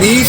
20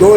2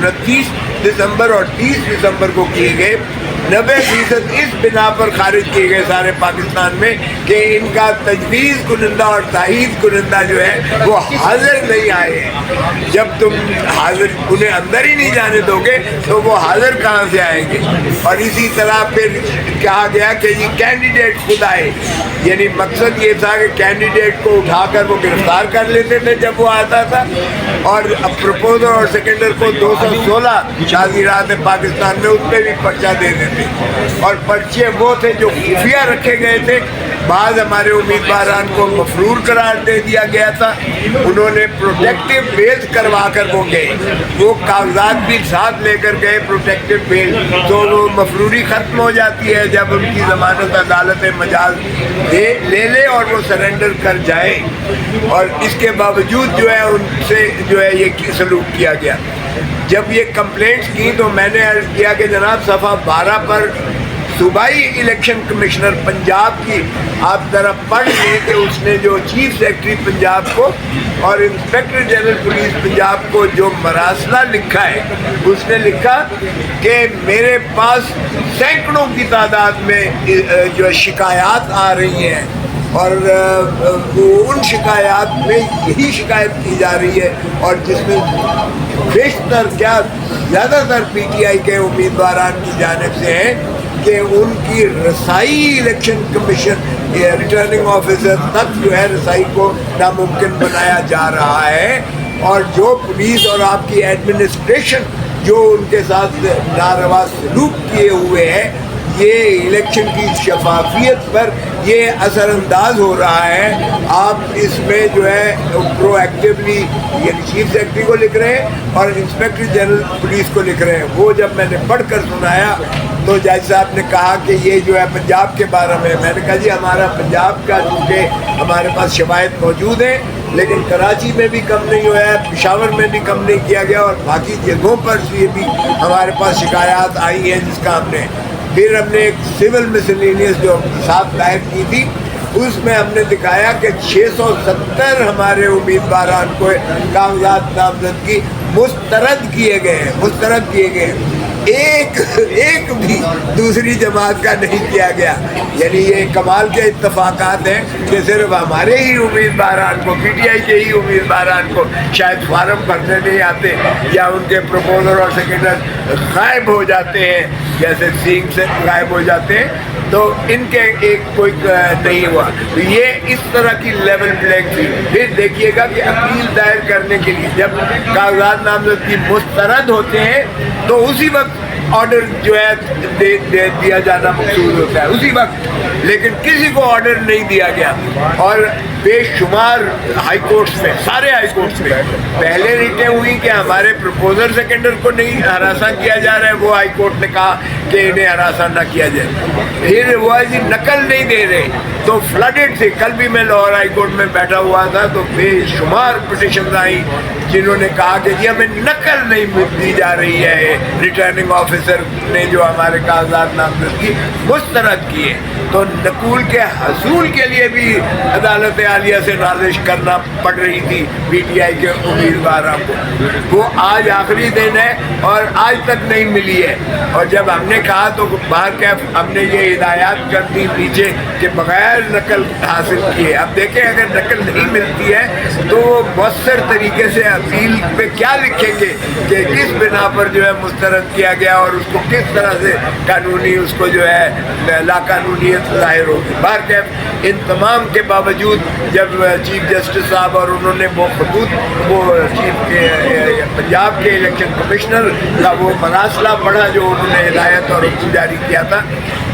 29 دسمبر اور 30 دسمبر کو کیے گئے 90% اس بنا پر خارج کیے گئے سارے پاکستان میں کہ ان کا تجویز کنندہ اور تائید کنندہ جو ہے وہ حاضر نہیں آئے ہیں۔ جب تم حاضر انہیں اندر ہی نہیں جانے دو گے تو وہ حاضر کہاں سے آئیں گے؟ اور اسی طرح پھر کہا گیا کہ یہ کینڈیڈیٹ خود آئے، یعنی مقصد یہ تھا کہ کینڈیڈیٹ کو اٹھا کر وہ گرفتار کر لیتے تھے جب وہ آتا تھا، اور پروپوزر اور سیکنڈر کو 216 تعزیرات پاکستان میں اس پہ بھی پرچہ دے دیتے، اور پرچے وہ تھے جو خفیہ رکھے گئے تھے۔ بعض ہمارے امیدواران کو مفرور قرار دے دیا گیا تھا، انہوں نے پروٹیکٹیو بیل کروا کر وہ گئے، وہ کاغذات بھی ساتھ لے کر گئے پروٹیکٹیو بیل، تو وہ مفروری ختم ہو جاتی ہے جب ان کی ضمانت عدالت مجاز لے لے اور وہ سرنڈر کر جائے، اور اس کے باوجود جو ہے ان سے جو ہے یہ سلوک کیا گیا۔ جب یہ کمپلینٹس کی تو میں نے عرض کیا کہ جناب صفحہ 12 پر صوبائی الیکشن کمشنر پنجاب کی آپ ذرا پڑھ لیں کہ اس نے جو چیف سیکرٹری پنجاب کو اور انسپیکٹر جنرل پولیس پنجاب کو جو مراسلہ لکھا ہے، اس نے لکھا کہ میرے پاس سینکڑوں کی تعداد میں جو شکایات آ رہی ہیں، اور ان شکایات میں یہی شکایت کی جا رہی ہے، اور جس میں بیشتر کیا زیادہ تر پی ٹی آئی کے امیدواران کی جانب سے ہیں کہ ان کی رسائی الیکشن کمیشن ریٹرننگ آفیسر تک جو ہے رسائی کو ناممکن بنایا جا رہا ہے، اور جو پولیس اور آپ کی ایڈمنسٹریشن جو ان کے ساتھ ناروا سلوک کیے ہوئے ہیں، یہ الیکشن کی شفافیت پر یہ اثر انداز ہو رہا ہے۔ آپ اس میں جو ہے پرو ایکٹیولی یعنی چیف سیکرٹری کو لکھ رہے ہیں اور انسپیکٹر جنرل پولیس کو لکھ رہے ہیں۔ وہ جب میں نے پڑھ کر سنایا تو جج صاحب نے کہا کہ یہ جو ہے پنجاب کے بارے میں نے کہا جی ہمارا پنجاب کا چونکہ ہمارے پاس شواہد موجود ہیں، لیکن کراچی میں بھی کم نہیں ہوا ہے، پشاور میں بھی کم نہیں کیا گیا، اور باقی جگہوں پر یہ بھی ہمارے پاس شکایات آئی ہیں، جس کا ہم نے پھر ہم نے ایک سول مسلینیس جو ساتھ دائر کی تھی، اس میں ہم نے دکھایا کہ 670 ہمارے امیدواران کو کاغذات نامزدگی مسترد کیے گئے ہیں، ایک بھی دوسری جماعت کا نہیں کیا گیا۔ یعنی یہ کمال کے اتفاقات ہیں کہ صرف ہمارے ہی امیدواران کو، پی ٹی آئی کے ہی امیدواران کو شاید فارم بھرنے نہیں آتے، یا ان کے پروپوزر اور سیکنڈر غائب ہو جاتے ہیں، جیسے سینگ سے غائب ہو جاتے ہیں، تو ان کے ایک کوئی نہیں ہوا۔ تو یہ اس طرح کی لیول پلینگ تھی۔ پھر دیکھیے گا کہ اپیل دائر کرنے کے لیے جب کاغذات نامزدگی مسترد ہوتے ہیں تو اسی وقت آرڈر جو ہے دیا جانا مقصود ہوتا ہے، اسی وقت، لیکن کسی کو آرڈر نہیں دیا گیا، اور بے شمار ہائی کورٹس میں، سارے ہائی کورٹس میں پہلے ریٹیں ہوئی کہ ہمارے پروپوزر سیکنڈر کو نہیں ہراساں کیا جا رہا ہے، وہ ہائی کورٹ نے کہا کہ انہیں ہراساں نہ کیا جائے، پھر وہ جی نقل نہیں دے رہے، تو فلڈڈ تھے۔ کل بھی میں لاہور ہائی کورٹ میں بیٹھا ہوا تھا تو بے شمار پٹیشنز آئیں جنہوں نے کہا کہ جی ہمیں نقل نہیں دی جا رہی ہے، ریٹرننگ آفیسر نے جو ہمارے کاغذات نامزدگی مسترد کیے۔ تو نقول کے حصول کے لیے بھی عدالت عالیہ سے نازش کرنا پڑ رہی تھی پی ٹی آئی کے امیدواروں کو، وہ آج آخری دن ہے اور آج تک نہیں ملی ہے۔ اور جب ہم نے کہا تو باہر کیف ہم نے یہ ہدایات کر دی نیچے کہ بغیر نقل حاصل کیے، اب دیکھیں اگر نقل نہیں ملتی ہے تو وہ مؤثر طریقے سے اپیل پہ کیا لکھیں گے کہ کس بنا پر جو ہے مسترد کیا گیا، اور اس کو کس طرح سے قانونی اس کو جو ہے لا قانونیت ظاہر ہوگی۔ باہر کیف ان تمام کے باوجود جب چیف جسٹس صاحب اور انہوں نے وہ خطوط وہ چیف کے پنجاب کے الیکشن کمشنر کا وہ مراسلہ پڑھا جو انہوں نے ہدایت اور حکم جاری کیا تھا،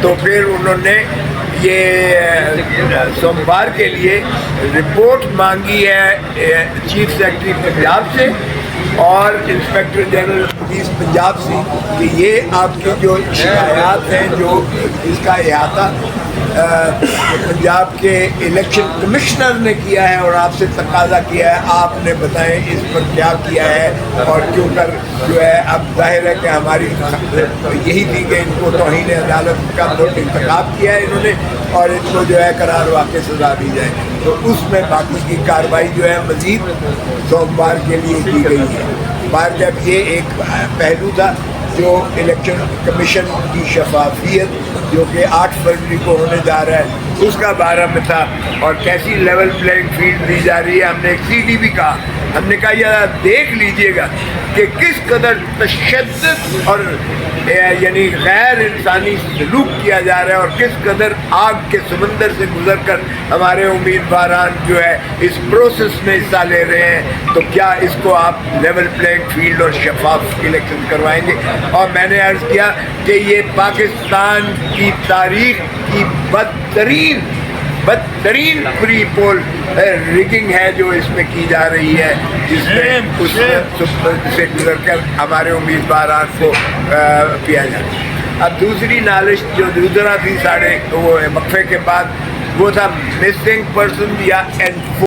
تو پھر انہوں نے یہ سوموار کے لیے رپورٹ مانگی ہے چیف سیکرٹری پنجاب سے اور انسپیکٹر جنرل پولیس پنجاب سے کہ یہ آپ کی جو شکایات ہیں، جو اس کا احاطہ پنجاب کے الیکشن کمشنر نے کیا ہے اور آپ سے تقاضا کیا ہے، آپ نے بتائیں اس پر کیا کیا ہے، اور کیوں کر جو ہے اب ظاہر ہے کہ ہماری یہی تھی کہ ان کو توہین عدالت کا انتخاب کیا ہے انہوں نے، اور ان کو جو ہے قرار واقع سزا دی جائے۔ تو اس میں باقی کی کارروائی جو ہے مزید سوموار کے لیے کی گئی ہے۔ بار جب یہ ایک پہلو تھا، جو الیکشن کمیشن کی شفافیت جو کہ 8 فروری کو ہونے جا رہا ہے اس کا بارے میں تھا، اور کیسی لیول پلینگ فیلڈ دی جا رہی ہے. ہم نے ایک سی ڈی بھی کہا، ہم نے کہا یہ دیکھ لیجئے گا کہ کس قدر تشدد اور یعنی غیر انسانی سلوک کیا جا رہا ہے، اور کس قدر آگ کے سمندر سے گزر کر ہمارے امیدواران جو ہے اس پروسیس میں حصہ لے رہے ہیں. تو کیا اس کو آپ لیول پلینگ فیلڈ اور شفاف الیکشن کروائیں گے؟ اور میں نے عرض کیا کہ یہ پاکستان کی تاریخ کی بدترین پری پول ریگنگ ہے جو اس میں کی جا رہی ہے، جس میں اس سے گزر کر ہمارے امیدواران کو کیا جائے. اب دوسری نالش جو دوسرا تھی ساڑھے وہ وقفے کے بعد، وہ تھا مسنگ پرسن یا